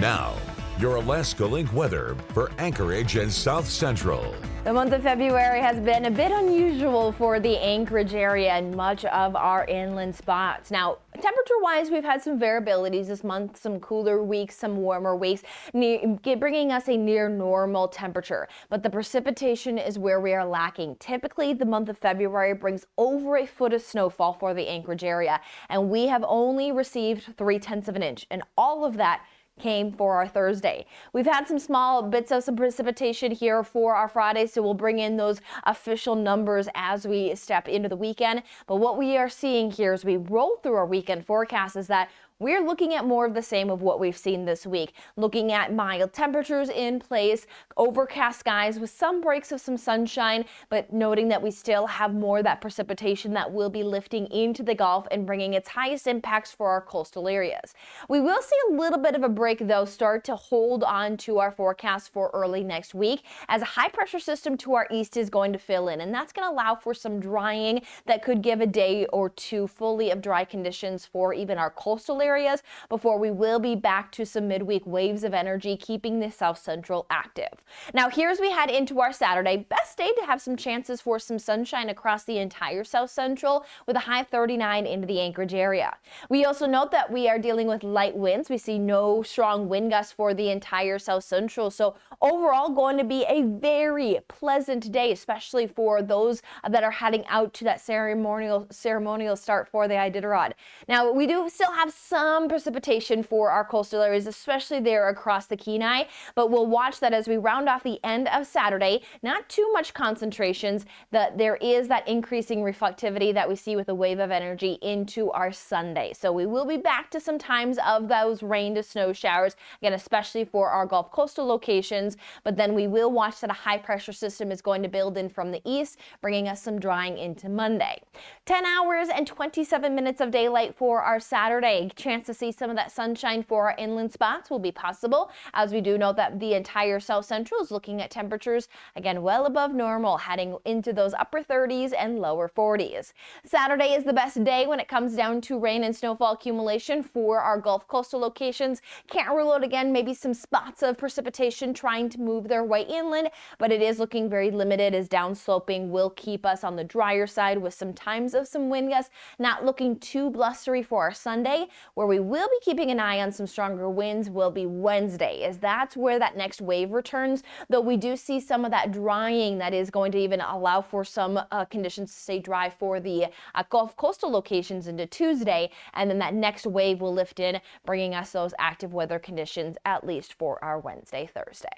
Now, your Alaska Link weather for Anchorage and South Central. The month of February has been a bit unusual for the Anchorage area and much of our inland spots. Now, temperature-wise, we've had some variabilities this month, some cooler weeks, some warmer weeks, bringing us a near normal temperature. But the precipitation is where we are lacking. Typically, the month of February brings over a foot of snowfall for the Anchorage area, and we have only received 0.3 of an inch, and all of that came for our Thursday. We've had some small bits of some precipitation here for our Friday, so we'll bring in those official numbers as we step into the weekend. But what we are seeing here as we roll through our weekend forecast is that we're looking at more of the same of what we've seen this week, looking at mild temperatures in place, overcast skies with some breaks of some sunshine, but noting that we still have more of that precipitation that will be lifting into the Gulf and bringing its highest impacts for our coastal areas. We will see a little bit of a break, though, start to hold on to our forecast for early next week as a high pressure system to our east is going to fill in, and that's going to allow for some drying that could give a day or two fully of dry conditions for even our coastal areas before we will be back to some midweek waves of energy, keeping the South Central active. Now, here as we head into our Saturday, best day to have some chances for some sunshine across the entire South Central with a high of 39 into the Anchorage area. We also note that we are dealing with light winds. We see no strong wind gusts for the entire South Central. So overall, going to be a very pleasant day, especially for those that are heading out to that ceremonial start for the Iditarod. Now, we do still have some precipitation for our coastal areas, especially there across the Kenai, but we'll watch that as we round off the end of Saturday. Not too much concentrations, that there is that increasing reflectivity that we see with a wave of energy into our Sunday. So we will be back to some times of those rain to snow showers, again, especially for our Gulf coastal locations, but then we will watch that a high pressure system is going to build in from the east, bringing us some drying into Monday. 10 hours and 27 minutes of daylight for our Saturday. Chance to see some of that sunshine for our inland spots will be possible, as we do know that the entire South Central is looking at temperatures, again, well above normal, heading into those upper 30s and lower 40s. Saturday is the best day when it comes down to rain and snowfall accumulation for our Gulf coastal locations. Can't rule out, again, maybe some spots of precipitation trying to move their way inland, but it is looking very limited as downsloping will keep us on the drier side with some times of some wind gusts. Not looking too blustery for our Sunday. Where we will be keeping an eye on some stronger winds will be Wednesday, as that's where that next wave returns, though we do see some of that drying that is going to even allow for some conditions to stay dry for the Gulf coastal locations into Tuesday, and then that next wave will lift in, bringing us those active weather conditions at least for our Wednesday, Thursday.